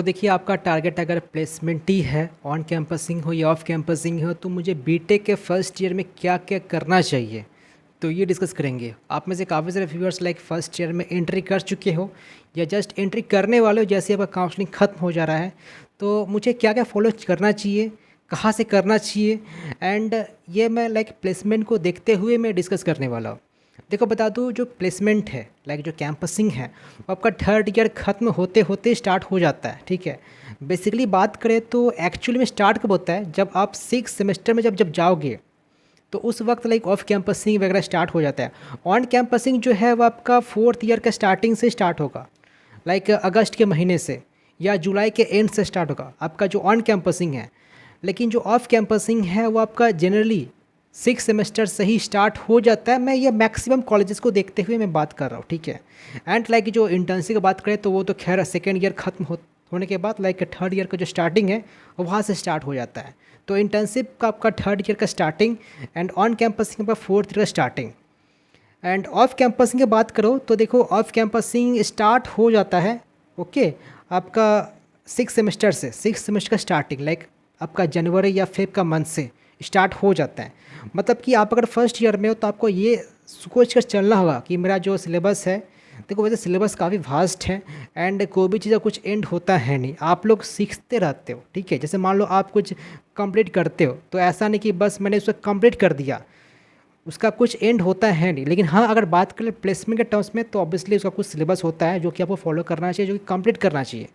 देखिए, आपका टारगेट अगर प्लेसमेंट ही है, ऑन कैंपसिंग हो या ऑफ कैंपसिंग हो, तो मुझे बीटेक के फर्स्ट ईयर में क्या क्या करना चाहिए, तो ये डिस्कस करेंगे। आप में से काफ़ी सारे व्यूअर्स लाइक फर्स्ट ईयर में एंट्री कर चुके हो या जस्ट एंट्री करने वाले हो, जैसे आपका काउंसलिंग ख़त्म हो जा रहा है। तो मुझे क्या क्या फॉलो करना चाहिए, कहाँ से करना चाहिए, एंड ये मैं लाइक प्लेसमेंट को देखते हुए मैं डिस्कस करने वाला हूँ। देखो, बता दूँ, जो प्लेसमेंट है लाइक जो कैंपसिंग है वो आपका थर्ड ईयर ख़त्म होते होते स्टार्ट हो जाता है। ठीक है, बेसिकली बात करें तो एक्चुअली में स्टार्ट कब होता है, जब आप सिक्स सेमेस्टर में जब जब जाओगे तो उस वक्त लाइक ऑफ कैंपसिंग वगैरह स्टार्ट हो जाता है। ऑन कैंपसिंग जो है वो आपका फोर्थ ईयर का स्टार्टिंग से स्टार्ट होगा, लाइक अगस्त के महीने से या जुलाई के एंड से स्टार्ट होगा आपका जो ऑन कैंपसिंग है। लेकिन जो ऑफ कैंपसिंग है वो आपका जनरली सिक्स सेमेस्टर से ही स्टार्ट हो जाता है। मैं ये मैक्सिमम कॉलेजेस को देखते हुए मैं बात कर रहा हूँ। ठीक है, एंड लाइक जो इंटर्नशिप की बात करें तो वो तो खैर सेकेंड ईयर ख़त्म होने के बाद लाइक थर्ड ईयर का जो स्टार्टिंग है वहाँ से स्टार्ट हो जाता है। तो इंटर्नशिप का आपका थर्ड ईयर का स्टार्टिंग एंड ऑन कैंपसिंग का फोर्थ ईयर का स्टार्टिंग। एंड ऑफ कैंपसिंग की बात करो तो देखो, ऑफ कैंपसिंग स्टार्ट हो जाता है ओके आपका सिक्स सेमेस्टर से। सिक्स सेमेस्टर का स्टार्टिंग लाइक आपका जनवरी या फेब का मंथ से स्टार्ट हो जाता है। मतलब कि आप अगर फर्स्ट ईयर में हो तो आपको ये सोच कर चलना होगा कि मेरा जो सिलेबस है, देखो वैसे सिलेबस काफ़ी वास्ट है एंड कोई भी चीज़ का कुछ एंड होता है नहीं, आप लोग सीखते रहते हो। ठीक है, जैसे मान लो आप कुछ कंप्लीट करते हो तो ऐसा नहीं कि बस मैंने उसको कंप्लीट कर दिया, उसका कुछ एंड होता है नहीं। लेकिन हाँ, अगर बात करें प्लेसमेंट के टर्म्स में तो ऑब्वियसली उसका कुछ सिलेबस होता है जो कि आपको फॉलो करना चाहिए, जो कि कंप्लीट करना चाहिए।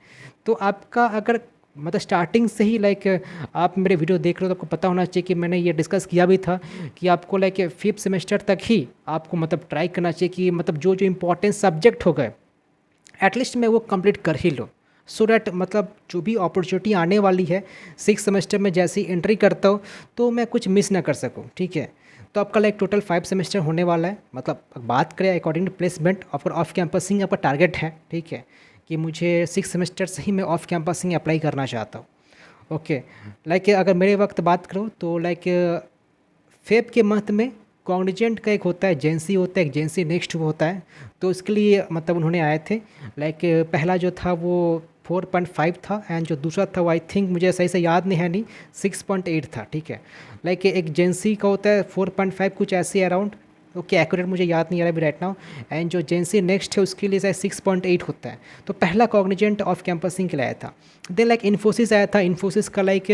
तो आपका अगर मतलब स्टार्टिंग से ही लाइक आप मेरे वीडियो देख रहे हो तो आपको पता होना चाहिए कि मैंने ये डिस्कस किया भी था कि आपको लाइक फिफ्थ सेमेस्टर तक ही आपको मतलब ट्राई करना चाहिए कि मतलब जो जो इंपॉर्टेंट सब्जेक्ट हो गए एटलीस्ट मैं वो कंप्लीट कर ही लो, सो डैट मतलब जो भी अपॉर्चुनिटी आने वाली है सिक्स सेमेस्टर में जैसे ही एंट्री करता हूँ तो मैं कुछ मिस ना कर सकूँ। ठीक है, तो आपका लाइक टोटल 5 सेमेस्टर होने वाला है। मतलब बात करें अकॉर्डिंग टू प्लेसमेंट ऑफ कैंपसिंग आपका टारगेट है। ठीक है, कि मुझे सिक्स सेमेस्टर से ही मैं ऑफ कैंपसिंग अप्लाई करना चाहता हूँ। ओके, लाइक अगर मेरे वक्त बात करो तो लाइक फेब के मंथ में कॉन्ग्निजेंट का एक होता है, जेंसी होता है, एक जेंसी नेक्स्ट होता है। तो उसके लिए मतलब उन्होंने आए थे लाइक पहला जो था वो 4.5 था एंड जो दूसरा था वो आई थिंक मुझे सही से याद नहीं है, नहीं 6.8 था। ठीक है, लाइक एक जेंसी का होता है 4.5 कुछ ऐसे अराउंड, ओके एक्यूरेट मुझे याद नहीं आ रहा अभी राइट नाउ। एंड जो जेंसी नेक्स्ट है उसके लिए शायद 6.8 होता है। तो पहला कॉग्निजेंट ऑफ कैंपसिंग के लिए आया था। देन लाइक इन्फोसिस आया था। इन्फोसिस का लाइक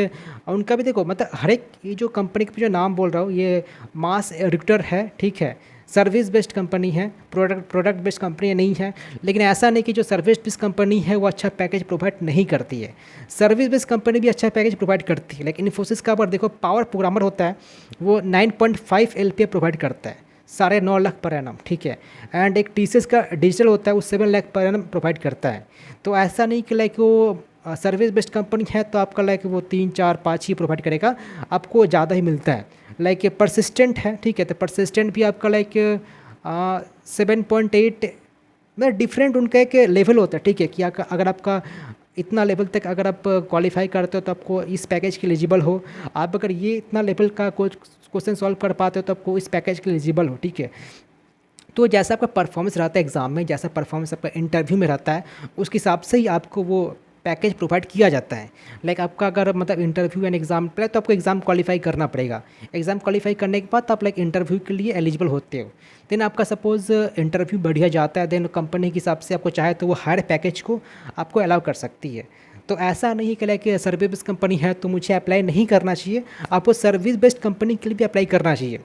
उनका भी देखो मतलब हर एक ये जो कंपनी का जो नाम बोल रहा हूँ ये मास रिक्रूटर है। ठीक है, सर्विस बेस्ड कंपनी है, प्रोडक्ट बेस्ड कंपनी नहीं है। लेकिन ऐसा नहीं कि जो सर्विस बेस्ड कंपनी है वो अच्छा पैकेज प्रोवाइड नहीं करती है, सर्विस बेस्ड कंपनी भी अच्छा पैकेज प्रोवाइड करती है। लेकिन इन्फोसिस का पर देखो पावर प्रोग्रामर होता है वो 9.5 LPA प्रोवाइड करता है, 9.5 लाख पर एनम। ठीक है, एंड एक टीसीएस का डिजिटल होता है वो 7 लाख पर एनम प्रोवाइड करता है। तो ऐसा नहीं कि लाइक वो सर्विस बेस्ड कंपनी है तो आपका लाइक वो 3 4 5 ही प्रोवाइड करेगा, आपको ज़्यादा ही मिलता है। लाइक परसिस्टेंट है। ठीक है, तो परसिस्टेंट भी आपका लाइक 7.8 मतलब डिफरेंट उनका एक लेवल होता है। ठीक है, कि अगर आपका इतना लेवल तक अगर आप क्वालिफाई करते हो तो आपको इस पैकेज के एलिजिबल हो। आप अगर ये इतना लेवल का कुछ क्वेश्चन सॉल्व कर पाते हो तो आपको इस पैकेज के एलिजिबल हो। ठीक है, तो जैसा आपका परफॉर्मेंस रहता है एग्ज़ाम में, जैसा परफॉर्मेंस आपका इंटरव्यू में रहता है उसके हिसाब से ही आपको वो पैकेज प्रोवाइड किया जाता है। लाइक आपका अगर मतलब इंटरव्यू एंड एग्ज़ाम पहले तो आपको एग्ज़ाम क्वालिफाई करना पड़ेगा। एग्ज़ाम क्वालिफाई करने के बाद आप लाइक इंटरव्यू के लिए एलिजिबल होते हो। देन आपका सपोज़ इंटरव्यू बढ़िया जाता है, देन कंपनी के हिसाब से आपको चाहे तो वो हायर पैकेज को आपको अलाउ कर सकती है। तो ऐसा नहीं कि लाइक सर्विस बेस्ड कंपनी है तो मुझे अप्लाई नहीं करना चाहिए, आपको सर्विस बेस्ड कंपनी के लिए भी अप्लाई करना चाहिए।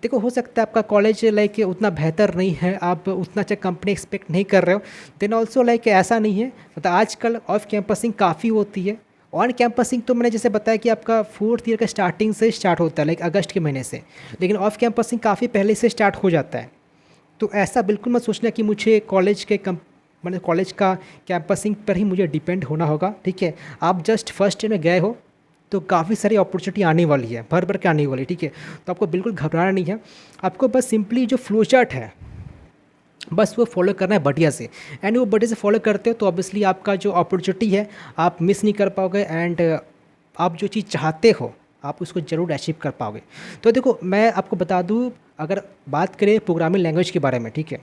देखो हो सकता है आपका कॉलेज लाइक उतना बेहतर नहीं है, आप उतना अच्छा कंपनी एक्सपेक्ट नहीं कर रहे हो। देन ऑल्सो लाइक ऐसा नहीं है, मतलब आजकल ऑफ कैंपसिंग काफ़ी होती है। ऑन कैंपसिंग तो मैंने जैसे बताया कि आपका फोर्थ ईयर का स्टार्टिंग से स्टार्ट होता है लाइक अगस्त के महीने से, लेकिन ऑफ कैंपसिंग काफ़ी पहले से स्टार्ट हो जाता है। तो ऐसा बिल्कुल मत सोचना कि मुझे कॉलेज के मतलब कॉलेज का कैंपसिंग पर ही मुझे डिपेंड होना होगा। ठीक है, आप जस्ट फर्स्ट ईयर में गए हो तो काफ़ी सारी अपॉर्चुनिटी आने वाली है, भर भर के आने वाली है। ठीक है, तो आपको बिल्कुल घबराना नहीं है, आपको बस सिंपली जो फ्लो चार्ट है बस वो फॉलो करना है बढ़िया से। एंड वो बढ़िया से फॉलो करते हो तो ऑब्वियसली आपका जो अपॉर्चुनिटी है आप मिस नहीं कर पाओगे एंड आप जो चीज़ चाहते हो आप उसको ज़रूर अचीव कर पाओगे। तो देखो मैं आपको बता दूँ, अगर बात करें प्रोग्रामिंग लैंग्वेज के बारे में, ठीक है,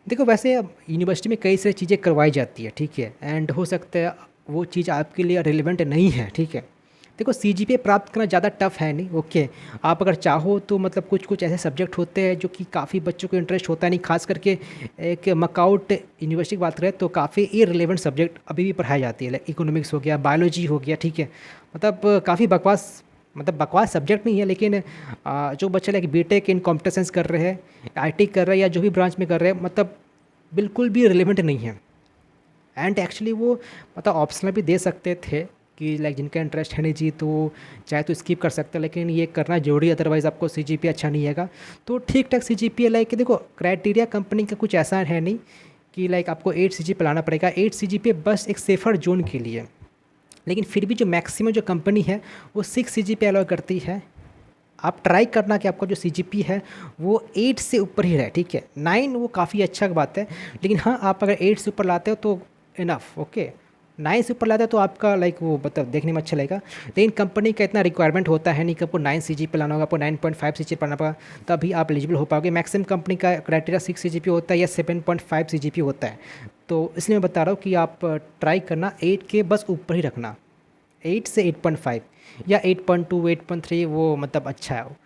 देखो वैसे अब यूनिवर्सिटी में कई सारी चीज़ें करवाई जाती है, ठीक है, एंड हो सकता है वो चीज़ आपके लिए रिलेवेंट नहीं है, ठीक है। देखो सीजीपीए प्राप्त करना ज़्यादा टफ है नहीं, ओके। आप अगर चाहो तो मतलब कुछ कुछ ऐसे सब्जेक्ट होते हैं जो कि काफ़ी बच्चों को इंटरेस्ट होता है नहीं, खास करके एक मकाउट यूनिवर्सिटी की बात करें तो काफ़ी इररिलेवेंट सब्जेक्ट अभी भी पढ़ाई जाती है, लाइक इकोनॉमिक्स हो गया, बायोलॉजी हो गया, ठीक है। मतलब काफ़ी बकवास, मतलब बकवास सब्जेक्ट नहीं है, लेकिन जो बच्चे like BTech in computer science कर रहे हैं, आईटी कर रहे हैं या जो भी ब्रांच में कर रहे हैं, मतलब बिल्कुल भी रिलेवेंट नहीं है। एंड एक्चुअली वो मतलब ऑप्शनल भी दे सकते थे कि लाइक जिनका इंटरेस्ट है नहीं जी तो चाहे तो स्किप कर सकते हैं, लेकिन ये करना जरूरी, अदरवाइज़ आपको सीजीपीए अच्छा नहीं आएगा। तो ठीक ठाक सीजीपीए लाइक देखो क्राइटेरिया कंपनी का कुछ ऐसा है नहीं कि लाइक आपको 8 सीजीपीए लाना पड़ेगा। 8 सीजीपीए बस एक सेफर जोन के लिए, लेकिन फिर भी जो मैक्सिमम जो कंपनी है वो 6 सीजीपीए अलाउ करती है। आप ट्राई करना कि आपका जो सीजीपी है वो 8 से ऊपर ही रहे, ठीक है। 9 वो काफ़ी अच्छा बात है, लेकिन हाँ आप अगर 8 से ऊपर लाते हो तो इनफ, ओके। 9 से ऊपर लाते हो तो आपका लाइक वो मतलब देखने में अच्छा लगेगा, लेकिन कंपनी का इतना रिक्वायरमेंट होता है नहीं कि आपको 9 सीजीपी लाना होगा, आपको 9.5 सीजीपी पढ़ना पड़ेगा तभी आप एलिजिबल हो पाओगे। मैक्सिमम कंपनी का क्राइटेरिया 6 सीजीपी होता है या 7.5 सीजीपी होता है। तो इसलिए मैं बता रहा हूँ कि आप ट्राई करना 8 के बस ऊपर ही रखना, 8 से 8.5 या 8.2 8.3 वो मतलब अच्छा है वो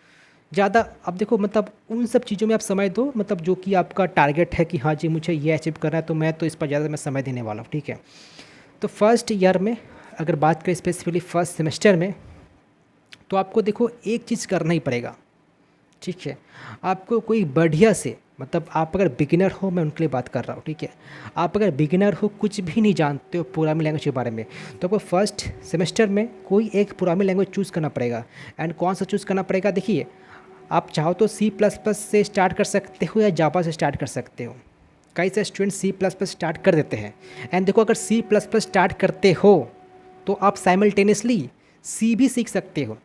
ज़्यादा। अब देखो मतलब उन सब चीज़ों में आप समय दो, मतलब जो कि आपका टारगेट है कि हाँ जी मुझे ये अचीव करना है, तो मैं तो इस पर ज़्यादा मैं समय देने वाला हूँ, ठीक है। तो फर्स्ट ईयर में अगर बात करें स्पेसिफिकली फर्स्ट सेमेस्टर में, तो आपको देखो एक चीज़ करना ही पड़ेगा, ठीक है। आपको कोई बढ़िया से, मतलब आप अगर बिगिनर हो, मैं उनके लिए बात कर रहा हूँ, ठीक है। आप अगर बिगिनर हो, कुछ भी नहीं जानते हो प्रोग्रामिंग लैंग्वेज के बारे में, तो आपको फर्स्ट सेमेस्टर में कोई एक प्रोग्रामिंग लैंग्वेज चूज़ करना पड़ेगा। एंड कौन सा चूज़ करना पड़ेगा, देखिए आप चाहो तो C++ से स्टार्ट कर सकते हो या जावा से स्टार्ट कर सकते हो। कई सारे स्टूडेंट C++ स्टार्ट कर देते हैं। एंड देखो अगर C++ स्टार्ट करते हो तो आप साइमल्टेनियसली सी भी सीख सकते हो।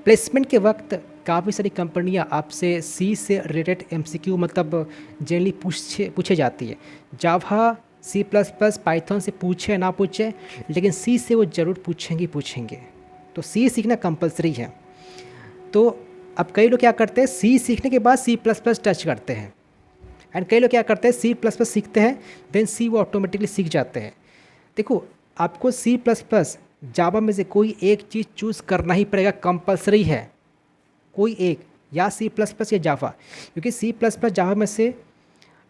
प्लेसमेंट के वक्त काफ़ी सारी कंपनियां आपसे सी से रिलेटेड एमसीक्यू मतलब जनरली पूछे जाती है। जावा, C++, पाइथन से पूछे ना पूछे, लेकिन सी से वो ज़रूर पूछेंगे। तो सी सीखना कंपलसरी है। तो अब कई लोग क्या करते हैं, सी सीखने के बाद C++ टच करते हैं, एंड कई लोग क्या करते हैं C++ सीखते हैं देन सी वो ऑटोमेटिकली सीख जाते हैं। देखो आपको C++ जावा में से कोई एक चीज़ चूज़ करना ही पड़ेगा, कंपलसरी है कोई एक, या C++ या जावा, क्योंकि C++ जावा में से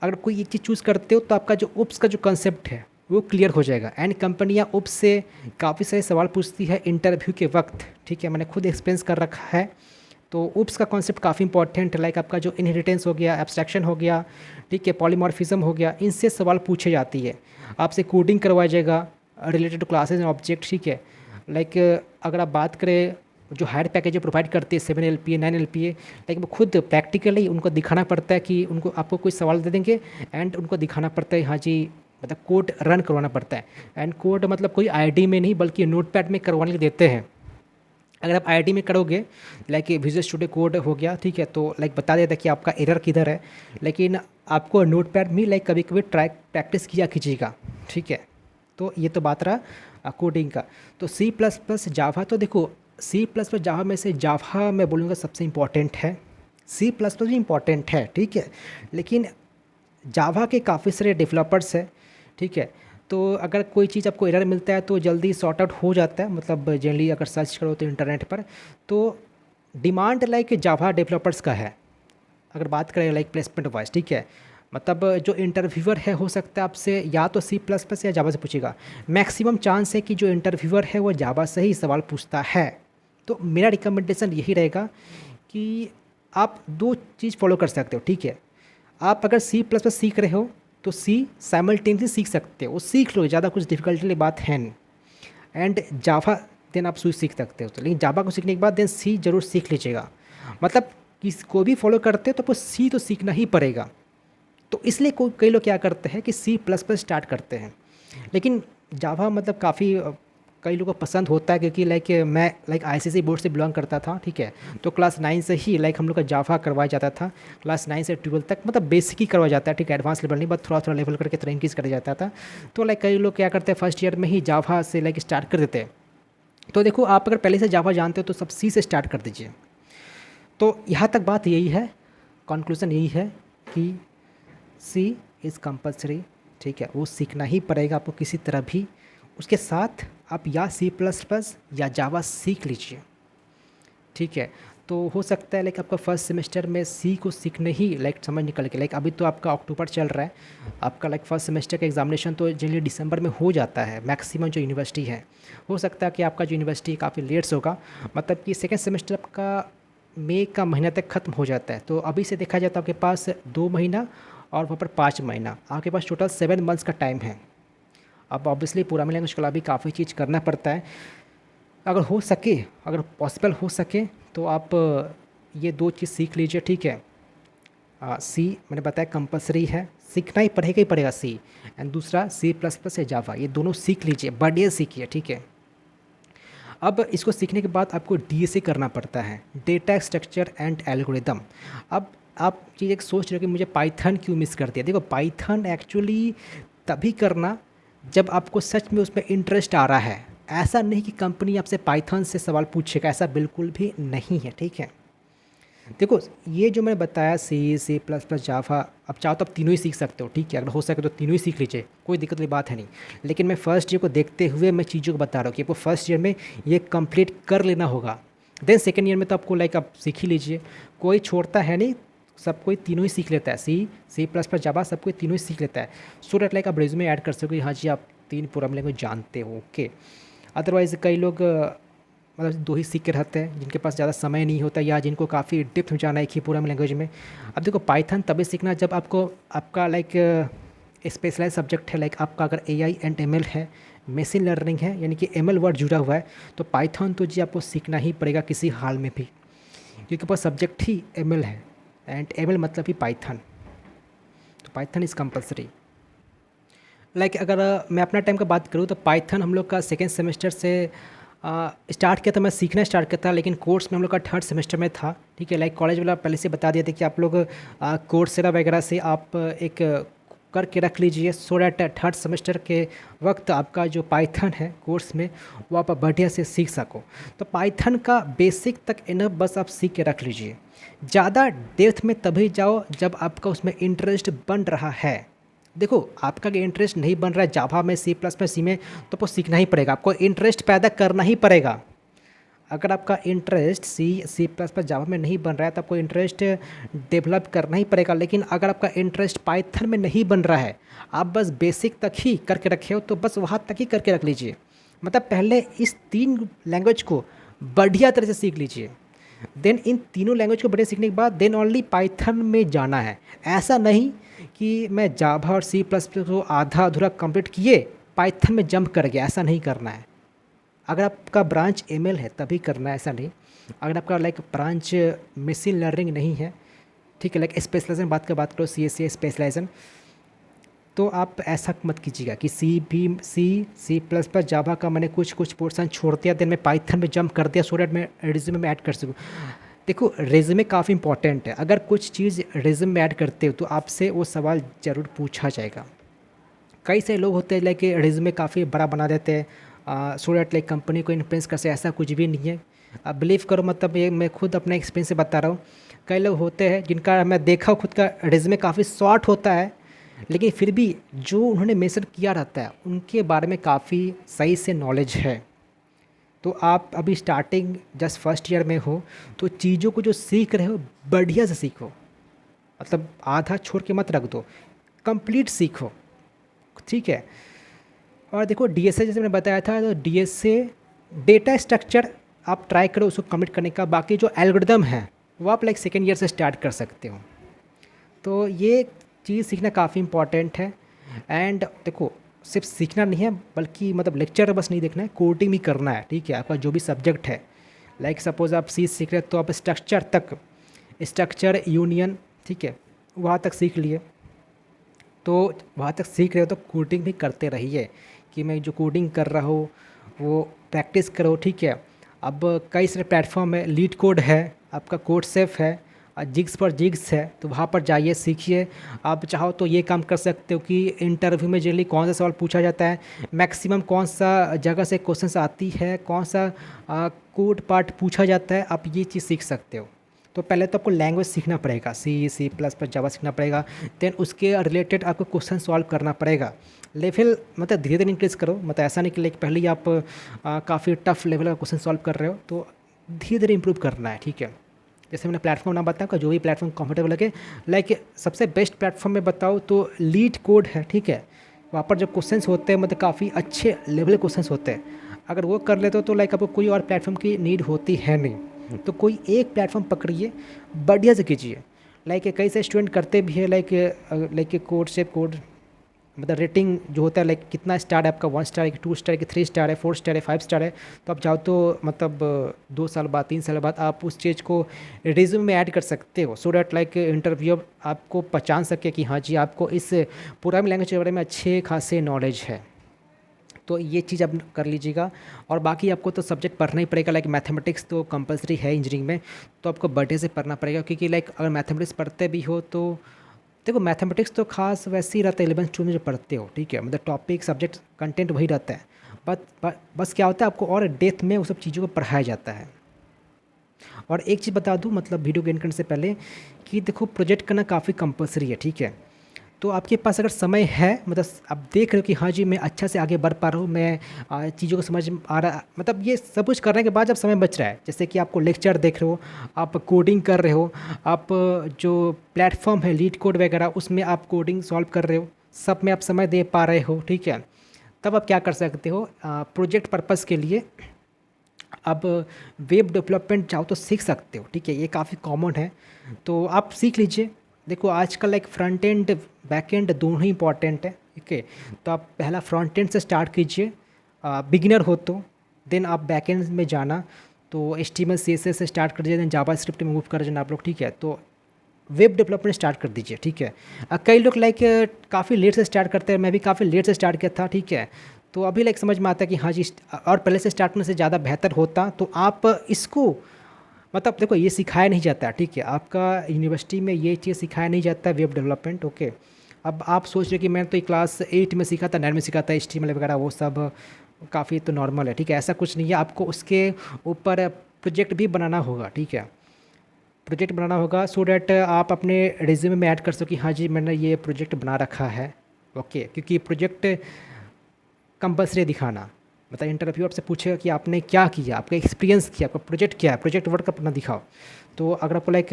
अगर कोई एक चीज़ चूज़ करते हो तो आपका जो उप्स का जो कंसेप्ट है वो क्लियर हो जाएगा। एंड कंपनियां उप्स से काफ़ी सारे सवाल पूछती है इंटरव्यू के वक्त, ठीक है, मैंने खुद एक्सपीरियंस कर रखा है। तो उप्स का कॉन्सेप्ट काफ़ी इंपॉर्टेंट है, लाइक आपका जो इनहेरिटेंस हो गया, एब्स्ट्रैक्शन हो गया, ठीक है, पॉलीमॉर्फिज्म हो गया, इनसे सवाल पूछे जाती है। आपसे कोडिंग करवाया जाएगा related to classes and object, ठीक है। लाइक अगर आप बात करें जो हायर पैकेज प्रोवाइड करती है 7 LPA 9 LPA, लाइक वो खुद प्रैक्टिकली उनको दिखाना पड़ता है कि उनको आपको कोई सवाल दे देंगे एंड उनको दिखाना पड़ता है हाँ जी, मतलब कोड रन करवाना पड़ता है। एंड कोड मतलब कोई आईडी में नहीं बल्कि नोटपैड में करवाने के देते हैं। अगर आप आईडी में करोगे लाइक विजुअल स्टूडियो कोड हो गया, ठीक है, तो लाइक बता देता है कि आपका एरर किधर है, लेकिन आपको नोटपैड में लाइक कभी कभी प्रैक्टिस किया कीजिएगा, ठीक है। तो ये तो बात रहा कोडिंग का। तो C++ जावा, तो देखो C++ जावा में से जावा मैं बोलूँगा सबसे इम्पॉर्टेंट है, C++ भी इम्पॉर्टेंट है, ठीक है, लेकिन जावा के काफ़ी सारे डेवलपर्स हैं, ठीक है। तो अगर कोई चीज़ आपको एरर मिलता है तो जल्दी सॉर्ट आउट हो जाता है, मतलब जनरली अगर सर्च करो तो इंटरनेट पर, तो डिमांड लाइक जावा डेवलपर्स का है। अगर बात करें लाइक प्लेसमेंट वाइज, ठीक है, मतलब जो इंटरव्यूअर है हो सकता है आपसे या तो C++ या जावा से पूछेगा। मैक्सिमम चांस है कि जो इंटरव्यूअर है वो जावा से ही सवाल पूछता है। तो मेरा रिकमेंडेशन यही रहेगा कि आप दो चीज़ फॉलो कर सकते हो, ठीक है। आप अगर C++ सीख रहे हो तो सी साइमल्टेनियसली सीख सकते हो, वो सीख लो, ज़्यादा कुछ डिफिकल्टी वाली बात है नहीं। एंड जावा देन आप सीख सकते हो, तो लेकिन जावा को सीखने के बाद देन सी जरूर सीख लीजिएगा। मतलब किसी को भी फॉलो करते हो तो आपको सी तो सीखना ही पड़ेगा। तो इसलिए कई लोग क्या करते हैं कि C++ स्टार्ट करते हैं, लेकिन जावा मतलब काफ़ी कई लोगों को पसंद होता है, क्योंकि लाइक मैं लाइक ICSE बोर्ड से बिलोंग करता था, ठीक है। तो क्लास 9 से ही लाइक हम लोग का जावा करवाया जाता था, क्लास 9 से 12 तक, मतलब बेसिक ही करवाया जाता है, ठीक है, एडवांस लेवल नहीं, बस थोड़ा थोड़ा लेवल करके थोड़ा इंक्रीज़ किया जाता था। तो लाइक कई लोग क्या करते हैं फर्स्ट ईयर में ही जावा से लाइक स्टार्ट कर देते हैं। तो देखो आप अगर पहले से जावा जानते हो तो सब सी से स्टार्ट कर दीजिए। तो यहाँ तक बात यही है, कंक्लूज़न यही है कि सी इज़ कंपलसरी, ठीक है, वो सीखना ही पड़ेगा आपको किसी तरह भी। उसके साथ आप या C++ या जावा सीख लीजिए, ठीक है। तो हो सकता है लाइक आपका फर्स्ट सेमेस्टर में सी को सीखने ही लाइक समझ निकल के, लाइक अभी तो आपका अक्टूबर चल रहा है, आपका लाइक फर्स्ट सेमेस्टर का एग्जामिनेशन तो जनरली दिसंबर में हो जाता है मैक्सिमम जो यूनिवर्सिटी है। हो सकता है कि आपका जो यूनिवर्सिटी काफ़ी लेट्स होगा, मतलब कि सेकेंड सेमेस्टर आपका मई का महीना तक ख़त्म हो जाता है। तो अभी से देखा जाए तो आपके पास 2 महीना और वहाँ पर 5 महीना, आपके पास टोटल 7 मंथ्स का टाइम है। अब ऑब्वियसली प्रोग्रामिंग लैंग्वेज के लिए भी काफ़ी चीज़ करना पड़ता है। अगर हो सके, अगर पॉसिबल हो सके तो आप ये 2 चीज़ सीख लीजिए, ठीक है। सी मैंने बताया कंपलसरी है, सीखना ही पड़ेगा सी, एंड दूसरा C++ या जावा, ये दोनों सीख लीजिए, बढ़िया सीखिए, ठीक है। अब इसको सीखने के बाद आपको DSA करना पड़ता है, डेटा स्ट्रक्चर एंड एल्गोरिदम। अब आप चीज़ एक सोच रहे हो कि मुझे पाइथन क्यों मिस कर दिया। देखो पाइथन एक्चुअली तभी करना जब आपको सच में उसमें इंटरेस्ट आ रहा है। ऐसा नहीं कि कंपनी आपसे पाइथन से सवाल पूछेगा, ऐसा बिल्कुल भी नहीं है, ठीक है। देखो ये जो मैंने बताया C++, जावा, अब चाहो तो आप तीनों ही सीख सकते हो, ठीक है। अगर हो सके तो तीनों ही सीख लीजिए, कोई दिक्कत वाली बात है नहीं। लेकिन मैं फ़र्स्ट ईयर को देखते हुए मैं चीज़ों को बता रहा हूँ कि आपको फर्स्ट ईयर में ये कंप्लीट कर लेना होगा। देन सेकेंड ईयर में तो आपको लाइक आप सीख ही लीजिए, कोई छोड़ता है नहीं, सब कोई तीनों ही सीख लेता है। C++, जावा सब कोई तीनों ही सीख लेता है, सो डेट लाइक आप रेज्यूमे ऐड कर सको हाँ जी आप 3 प्रोग्रामिंग लैंग्वेज जानते हो, ओके। अदरवाइज़ कई लोग मतलब 2 ही सीख के रहते हैं, जिनके पास ज़्यादा समय नहीं होता या जिनको काफ़ी डेप्थ में जाना है एक ही प्रोग्रामिंग लैंग्वेज में। अब देखो पाइथन तभी सीखना जब आपको आपका लाइक स्पेशलाइज सब्जेक्ट है, लाइक आपका अगर AI एंड ML है, मशीन लर्निंग है, यानी कि ML वर्ड जुड़ा हुआ है, तो पाइथन तो जी आपको सीखना ही पड़ेगा किसी हाल में भी, क्योंकि पास सब्जेक्ट ही ML है एंड ML मतलब ही पाइथन, तो पाइथन इज़ कंपलसरी। लाइक अगर मैं अपना टाइम का बात करूँ तो पाइथन हम लोग का सेकेंड सेमेस्टर से स्टार्ट किया था, मैं सीखना स्टार्ट किया था, लेकिन कोर्स में हम लोग का थर्ड सेमेस्टर में था, ठीक है। लाइक कॉलेज वाला पहले से बता दिया था कि आप लोग कोर्सेरा वगैरह से आप एक करके रख लीजिए, सो डैट थर्ड सेमेस्टर के वक्त आपका जो पाइथन है कोर्स में वो आप बढ़िया से सीख सको। तो पाइथन का बेसिक तक इनफ बस आप सीख के रख लीजिए, ज़्यादा डेप्थ में तभी जाओ जब आपका उसमें इंटरेस्ट बन रहा है। देखो आपका अगर इंटरेस्ट नहीं बन रहा है जावा में, C++ में, तो आपको सीखना ही पड़ेगा, आपको इंटरेस्ट पैदा करना ही पड़ेगा। अगर आपका इंटरेस्ट C++ जावा में नहीं बन रहा है तो आपको इंटरेस्ट डेवलप करना ही पड़ेगा। लेकिन अगर आपका इंटरेस्ट पाइथन में नहीं बन रहा है, आप बस बेसिक तक ही करके रखे हो, तो बस वहाँ तक ही करके रख लीजिए। मतलब पहले इस 3 लैंग्वेज को बढ़िया तरह से सीख लीजिए, देन इन तीनों लैंग्वेज को बढ़िया सीखने के बाद देन ओनली पाइथन में जाना है। ऐसा नहीं कि मैं जावा और C++ को आधा अधूरा कंप्लीट किए पाइथन में जंप कर गया, ऐसा नहीं करना है। अगर आपका ब्रांच ML है तभी करना है, ऐसा नहीं। अगर आपका लाइक ब्रांच मशीन लर्निंग नहीं है, ठीक है, लाइक स्पेशलाइजेशन बात करो CSA स्पेशलाइजेशन, तो आप ऐसा मत कीजिएगा कि C++ जावा का मैंने कुछ पोर्शन छोड़ दिया, देन मैं पाइथन में जंप कर दिया सो डैट मैं रिज्यूमे में ऐड कर सकूँ। देखो रेज्यूमे काफ़ी इंपॉर्टेंट है, अगर कुछ चीज़ रेज्यूमे में ऐड करते हो तो आपसे वो सवाल ज़रूर पूछा जाएगा। कई सारे लोग होते हैं लाइक रेज्यूमे काफ़ी बड़ा बना देते हैं सो डैट लाइक कंपनी को इन्फ्लुएंस कर सके, ऐसा कुछ भी नहीं है। अब बिलीव करो, मतलब ये मैं खुद अपने एक्सपीरियंस से बता रहा हूँ। कई लोग होते हैं जिनका मैं देखा खुद का रेज्यूमे काफ़ी शॉर्ट होता है, लेकिन फिर भी जो उन्होंने मेंशन किया रहता है उनके बारे में काफ़ी सही से नॉलेज है। तो आप अभी स्टार्टिंग जस्ट फर्स्ट ईयर में हो, तो चीज़ों को जो सीख रहे हो बढ़िया से सीखो, मतलब आधा छोड़ के मत रख दो, कंप्लीट सीखो, ठीक है। और देखो DSA जैसे मैंने बताया था, तो DSA डेटा स्ट्रक्चर आप ट्राई करो उसको कंप्लीट करने का। बाकी जो एल्गोरिदम है वो आप लाइक सेकेंड ईयर से स्टार्ट कर सकते हो। तो ये चीज़ सीखना काफ़ी इंपॉर्टेंट है। एंड देखो सिर्फ सीखना नहीं है, बल्कि मतलब लेक्चर बस नहीं देखना है, कोडिंग भी करना है, ठीक है। आपका जो भी सब्जेक्ट है, लाइक सपोज आप C सीख रहे हो तो आप स्ट्रक्चर यूनियन, ठीक है, वहाँ तक सीख लिए। तो वहाँ तक सीख रहे हो तो कोडिंग भी करते रहिए, कि मैं जो कोडिंग कर रहा हूँ वो प्रैक्टिस करो, ठीक है। अब कई सारे प्लेटफॉर्म है, लीड कोड है, आपका कोड सेफ है, जिग्स है, तो वहाँ पर जाइए सीखिए। आप चाहो तो ये काम कर सकते हो कि इंटरव्यू में जनरली कौन सा सवाल पूछा जाता है, मैक्सिमम कौन सा जगह से क्वेश्चंस आती है, कौन सा कोड पार्ट पूछा जाता है, आप ये चीज़ सीख सकते हो। तो पहले तो आपको लैंग्वेज सीखना पड़ेगा, C++ जावा सीखना पड़ेगा। देन उसके रिलेटेड आपको क्वेश्चन सॉल्व करना पड़ेगा। लेवल मतलब धीरे धीरे इंक्रीज़ करो, मतलब ऐसा नहीं कि लाइक पहले ही आप काफ़ी टफ लेवल का क्वेश्चन सॉल्व कर रहे हो, तो धीरे धीरे इंप्रूव करना है, ठीक है। जैसे मैंने प्लेटफॉर्म नाम बताया, जो भी प्लेटफॉर्म कंफर्टेबल लगे, लाइक सबसे बेस्ट प्लेटफॉर्म में बताओ तो लीड कोड है, ठीक है। वहाँ पर जो क्वेश्चंस होते हैं मतलब काफ़ी अच्छे लेवल क्वेश्चंस होते हैं। अगर वो कर लेते हो तो लाइक आपको कोई और प्लेटफॉर्म की नीड होती है नहीं। तो कोई एक प्लेटफॉर्म पकड़िए, बढ़िया से कीजिए। लाइक कई सारे स्टूडेंट करते भी है लाइक कोड से कोड, मतलब रेटिंग जो होता है लाइक कितना स्टार है आपका, 1 स्टार है कि 2 स्टार है कि 3 स्टार है, 4 स्टार है, 5 स्टार है। तो आप चाहो तो मतलब 2 साल बाद 3 साल बाद आप उस चीज़ को रिज्यूम में ऐड कर सकते हो, सो डैट लाइक इंटरव्यू आपको पहचान सके कि हाँ जी आपको इस प्रोग्रामिंग लैंग्वेज के बारे में अच्छे खासे नॉलेज है। तो ये चीज़ आप कर लीजिएगा। और बाकी आपको तो सब्जेक्ट पढ़ना ही पड़ेगा, लाइक मैथमेटिक्स तो कंपलसरी है इंजीनियरिंग में, तो आपको बढ़िया से पढ़ना पड़ेगा। क्योंकि लाइक अगर मैथमेटिक्स पढ़ते भी हो तो देखो मैथमेटिक्स तो खास वैसे ही रहता है 11th 12th में जो पढ़ते हो, ठीक है। मतलब टॉपिक सब्जेक्ट कंटेंट वही रहता है, बस क्या होता है आपको और डेप्थ में वो सब चीज़ों को पढ़ाया जाता है। और एक चीज़ बता दूँ मतलब वीडियो गेन करने से पहले कि देखो प्रोजेक्ट करना काफ़ी कंपलसरी है, ठीक है। तो आपके पास अगर समय है, मतलब आप देख रहे हो कि हाँ जी मैं अच्छा से आगे बढ़ पा रहा हूँ, मैं चीज़ों को समझ आ रहा, मतलब ये सब कुछ करने के बाद जब समय बच रहा है, जैसे कि आपको लेक्चर देख रहे हो, आप कोडिंग कर रहे हो, आप जो प्लेटफॉर्म है लीड कोड वगैरह उसमें आप कोडिंग सॉल्व कर रहे हो, सब में आप समय दे पा रहे हो, ठीक है। तब आप क्या कर सकते हो, प्रोजेक्ट पर्पज़ के लिए अब वेब डेवलपमेंट चाहो तो सीख सकते हो, ठीक है। ये काफ़ी कॉमन है, तो आप सीख लीजिए। देखो आजकल like front end back and दोनों ही इंपॉर्टेंट है, ठीक है। तो आप पहला फ्रंट एंड से स्टार्ट कीजिए, बिगिनर हो तो देन आप बैक एंड में जाना, तो HTML CSS से स्टार्ट कर दीजिए, देन जावास्क्रिप्ट में मूव कर जाना आप लोग, ठीक है। तो वेब डेवलपमेंट स्टार्ट कर दीजिए, ठीक है। कई लोग लाइक काफ़ी लेट से स्टार्ट करते हैं, मैं भी काफ़ी लेट से स्टार्ट किया था, ठीक है। तो अभी लाइक समझ में आता है कि हाँ जी और पहले से स्टार्ट करने से ज़्यादा बेहतर होता। तो आप इसको मतलब देखो ये सिखाया नहीं जाता, ठीक है। आपका यूनिवर्सिटी में ये चीज़ सिखाया नहीं जाता वेब डेवलपमेंट, ओके। अब आप सोच रहे कि मैं तो क्लास 8 में सीखा था, 9 में सीखा था, HTML वगैरह वो सब काफ़ी तो नॉर्मल है, ठीक है। ऐसा कुछ नहीं है, आपको उसके ऊपर प्रोजेक्ट भी बनाना होगा, ठीक है। प्रोजेक्ट बनाना होगा सो डैट आप अपने रिज्यूमे में ऐड कर सको कि हाँ जी मैंने ये प्रोजेक्ट बना रखा है, ओके। क्योंकि प्रोजेक्ट कंपल्सरी दिखाना, मतलब इंटरव्यू आपसे पूछेगा कि आपने क्या किया, आपका एक्सपीरियंस किया, आपका प्रोजेक्ट क्या है, प्रोजेक्ट वर्क अपना दिखाओ। तो अगर आपको लाइक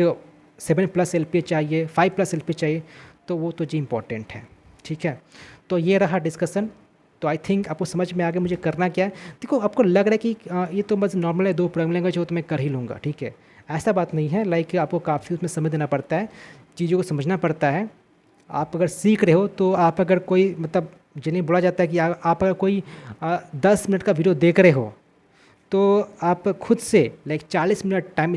7+ LPA चाहिए, 5+ LPA चाहिए, तो वो तो जी इंपॉर्टेंट है, ठीक है। तो ये रहा डिस्कशन। तो आई थिंक आपको समझ में आ गया मुझे करना क्या है। देखो आपको लग रहा है कि ये तो बस नॉर्मल है, 2 प्रोग्रामिंग लैंग्वेज हो तो मैं कर ही लूँगा, ठीक है। ऐसा बात नहीं है, लाइक आपको काफ़ी उसमें समय देना पड़ता है, चीज़ों को समझना पड़ता है। आप अगर सीख रहे हो तो आप अगर कोई मतलब जिन्हें बोला जाता है कि आप अगर कोई 10 मिनट का वीडियो देख रहे हो तो आप खुद से लाइक 40 मिनट टाइम